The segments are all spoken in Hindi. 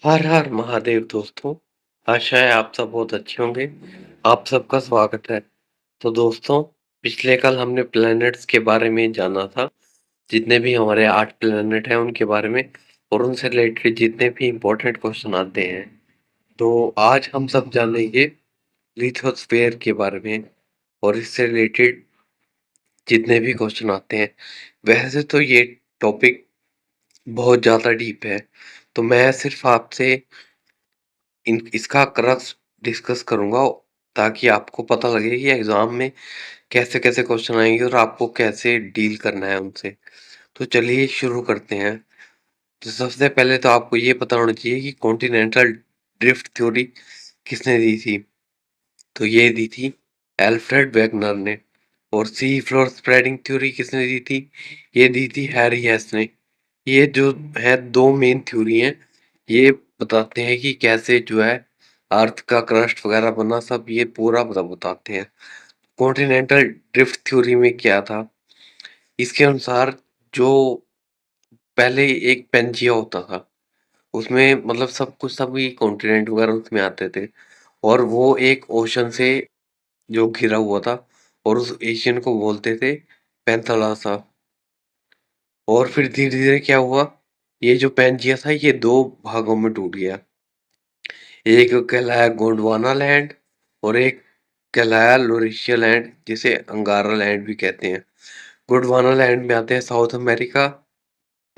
हर हर महादेव दोस्तों। आशा है आप सब बहुत अच्छे होंगे। आप सबका स्वागत है। तो दोस्तों, पिछले कल हमने प्लैनेट्स के बारे में जाना था। जितने भी हमारे 8 प्लैनेट हैं उनके बारे में और उनसे रिलेटेड जितने भी इम्पोर्टेंट क्वेश्चन आते हैं। तो आज हम सब जानेंगे लिथोस्फीयर के बारे में और इससे रिलेटेड जितने भी क्वेश्चन आते हैं। वैसे तो ये टॉपिक बहुत ज़्यादा डीप है, तो मैं सिर्फ आपसे इन इसका क्रक्स डिस्कस करूंगा ताकि आपको पता लगे कि एग्जाम में कैसे कैसे क्वेश्चन आएंगे और आपको कैसे डील करना है उनसे। तो चलिए शुरू करते हैं। तो सबसे पहले तो आपको ये पता होना चाहिए कि कॉन्टिनेंटल ड्रिफ्ट थ्योरी किसने दी थी। तो ये दी थी एल्फ्रेड वेगनर ने। और सी फ्लोर स्प्रेडिंग थ्योरी किसने दी थी? ये दी थी हैरी हेस ने। ये जो है दो मेन थ्योरी हैं। ये बताते हैं कि कैसे जो है अर्थ का क्रस्ट वगैरह बना, सब ये पूरा बताते हैं। कॉन्टिनेंटल ड्रिफ्ट थ्योरी में क्या था? इसके अनुसार जो पहले एक पेंजिया होता था, उसमें मतलब सब कुछ सभी कॉन्टिनेंट वगैरह उसमें आते थे और वो एक ओशन से जो घिरा हुआ था और उस एशियन को बोलते थे पेंथालासा। और फिर धीरे धीरे क्या हुआ, ये जो पेंजिया था ये दो भागों में टूट गया। एक कहलाया गोंडवाना लैंड और एक कहलाया लोरेशिया लैंड, जिसे अंगारा लैंड भी कहते हैं। गोंडवाना लैंड में आते हैं south America,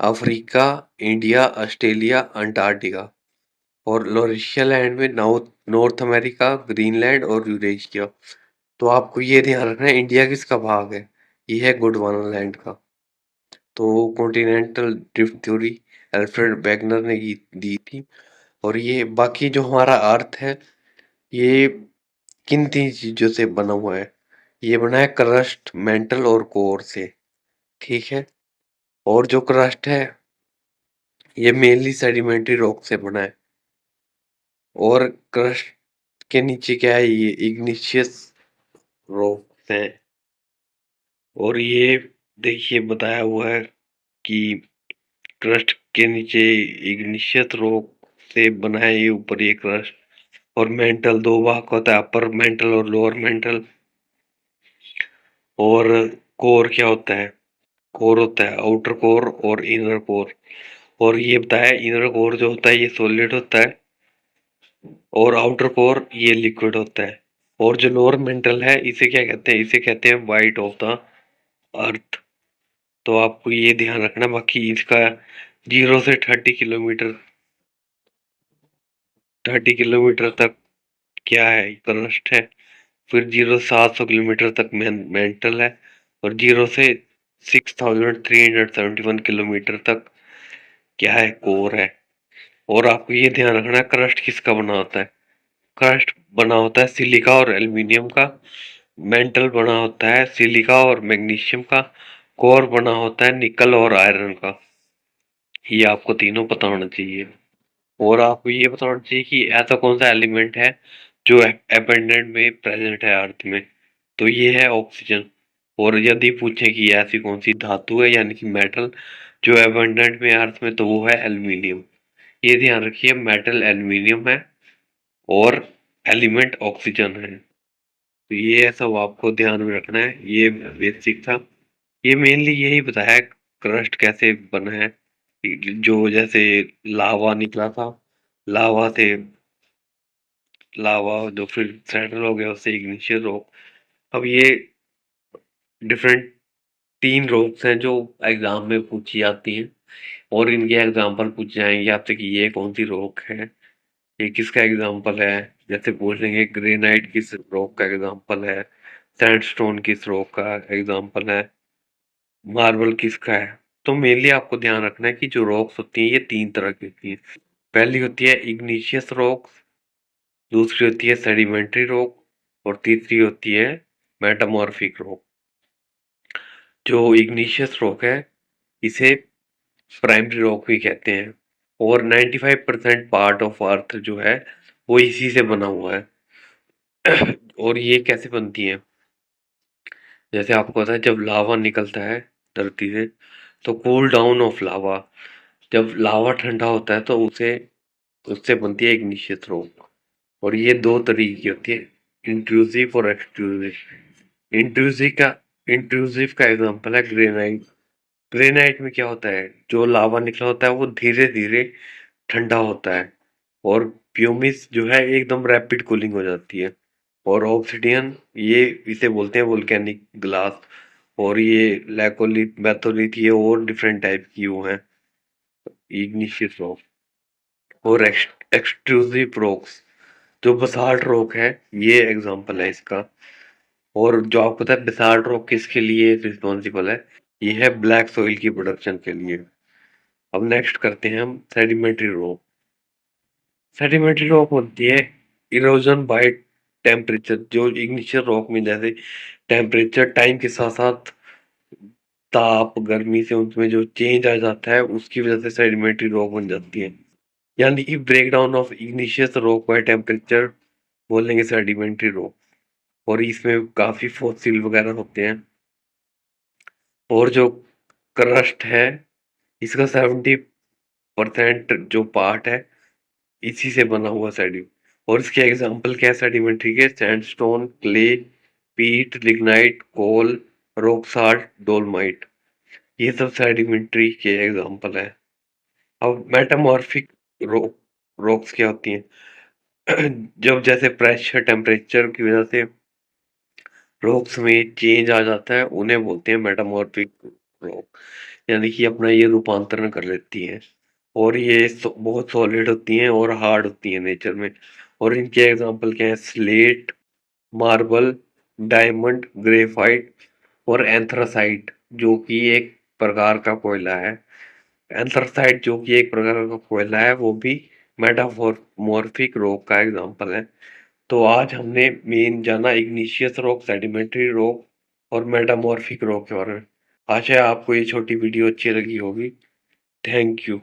Africa, India, Australia, Antarctica. और लोरेशिया लैंड में नॉर्थ नॉर्थ अमेरिका, ग्रीनलैंड और यूरेशिया। तो आपको ये ध्यान रखना है इंडिया किसका भाग है। ये है गोंडवाना लैंड का। तो continental drift theory Alfred Wegener ने दी थी। और ये बाकी जो हमारा अर्थ है, ये किन तीन चीजों से बना हुआ है? ये बना है क्रस्ट, मेंटल और कोर से। ठीक है। और जो क्रस्ट है ये मेनली सेडिमेंट्री रॉक से बना है। और क्रस्ट के नीचे क्या है, ये इग्निशियस रॉक है। और ये देखिए बताया हुआ है कि क्रस्ट के नीचे इग्निशियस रॉक से बना है ये ऊपर ये क्रस्ट। और मेंटल दो भाग का होता है, अपर मेंटल और लोअर मेंटल। और कोर क्या होता है? कोर होता है आउटर कोर और इनर कोर। और ये बताया इनर कोर जो होता है ये सॉलिड होता है और आउटर कोर ये लिक्विड होता है। और जो लोअर मेंटल है इसे क्या कहते हैं? इसे कहते हैं वाइट ऑफ द अर्थ। तो आपको ये ध्यान रखना। बाकी इसका 0 से 30 किलोमीटर तक क्या है, क्रस्ट है। फिर 0 से 700 किलोमीटर तक मेंटल है। और 0 से 6371 किलोमीटर तक क्या है, कोर है। और आपको ये ध्यान रखना है क्रस्ट किसका बना होता है। क्रस्ट बना होता है सिलिका और एल्यूमिनियम का। मेंटल बना होता है सिलिका और मैग्नीशियम का। कोर बना होता है निकल और आयरन का। ये आपको तीनों पता होना चाहिए। और आपको ये पता होना चाहिए कि ऐसा कौन सा एलिमेंट है जो एबंडेंट में प्रेजेंट है अर्थ में। तो ये है ऑक्सीजन। और यदि पूछे कि ऐसी कौन सी धातु है यानी कि मेटल जो एबंडेंट में है अर्थ में, तो वो है एल्यूमिनियम। ये ध्यान रखिए, मेटल एल्यूमिनियम है और एलिमेंट ऑक्सीजन है। तो ये सब आपको ध्यान में रखना है। ये बेसिक था। ये मेनली यही बताया क्रस्ट कैसे बना है। जो जैसे लावा निकला था, लावा से लावा जो फिर सेटल हो गया उससे इग्निशियस रॉक। अब ये डिफरेंट 3 रॉक्स हैं जो एग्जाम में पूछी जाती हैं और इनके एग्जाम्पल पूछे जाएंगे आपसे कि ये कौन सी रॉक है, ये किसका एग्जाम्पल है। जैसे पूछेंगे ग्रेनाइट किस रॉक का एग्जाम्पल है, सैंडस्टोन किस रॉक का एग्जाम्पल है, मार्बल किसका है। तो मेनली आपको ध्यान रखना है कि जो रॉक्स होती हैं ये 3 तरह की होती हैं। पहली होती है इग्निशियस रॉक्स, दूसरी होती है सेडिमेंट्री रॉक और तीसरी होती है मेटामॉर्फिक रॉक। जो इग्निशियस रॉक है इसे प्राइमरी रॉक भी कहते हैं। और 95% पार्ट ऑफ अर्थ जो है वो इसी से बना हुआ है। और ये कैसे बनती है? जैसे आपको पता है जब लावा निकलता है धरती से, तो कूल डाउन ऑफ लावा, जब लावा ठंडा होता है तो उसे उससे बनती है इग्निशियस रॉक। और ये 2 तरीके की होती है, इंट्रूसिव और एक्सट्रूसिव। इंट्रूसिव का एग्जांपल है ग्रेनाइट। ग्रेनाइट में क्या होता है, जो लावा निकला होता है वो धीरे-धीरे ठंडा होता है, और प्यूमिस जो है एकदम रैपिड कूलिंग हो जाती है। और ऑब्सिडियन, ये इसे बोलते हैं वोल्केनिक ग्लास। और ये लैकोलिथ, बेंथोलिथ, ये और डिफरेंट टाइप की वो हैं इग्निशियस रॉक। और एक्सट्रूसिव रॉक्स, जो बसाल्ट रॉक है, ये एग्जांपल है इसका। और जो आपको पता है बसाल्ट रॉक किसके लिए रिस्पॉन्सिबल है, ये है ब्लैक सॉइल की प्रोडक्शन के लिए। अब नेक्स्ट करते हैं हम सेडिमेंट्री रॉक। सेडिमेंट्री रॉक होती है इरोजन बाय टेम्परेचर, जो इग्निशियल रॉक में जैसे टेम्परेचर टाइम के साथ साथ ताप गर्मी से उसमें जो चेंज आ जाता है, उसकी वजह से सेडिमेंट्री रॉक बन जाती है। यानी कि break down of igneous rock by temperature बोलेंगे सेडिमेंट्री रॉक। और इसमें काफी फॉसिल वगैरह होते हैं। और जो क्रस्ट है, इसका 70% जो पार्ट है इसी से बना हुआ सेडिम। और इसके एग्जांपल क्या है सेडिमेंट्री के, सैंडस्टोन, क्ले, पीट, लिग्नाइट, कोल, रॉक साल्ट, डोलमाइट, ये सब सेडिमेंट्री के एग्जांपल है। अब मेटामॉर्फिक रॉक रॉक्स क्या होती हैं जब जैसे प्रेशर टेम्परेचर की वजह से रॉक्स में चेंज आ जाता है, उन्हें बोलते हैं मेटामॉर्फिक रॉक। यानी कि अपना ये रूपांतरण कर लेती हैं। और ये बहुत सॉलिड होती हैं और हार्ड होती हैं नेचर में। और इनके एग्जांपल क्या है, स्लेट, मार्बल, डायमंड, ग्रेफाइट और एंथ्रासाइट, जो कि एक प्रकार का कोयला है। एंथ्रासाइट जो कि एक प्रकार का कोयला है, वो भी मेटामॉर्फिक रॉक का एग्जांपल है। तो आज हमने मेन जाना इग्निशियस रॉक, सेडिमेंट्री रॉक और मेटामॉर्फिक रॉक के बारे में। आशा है आपको ये छोटी वीडियो अच्छी लगी होगी। Thank you.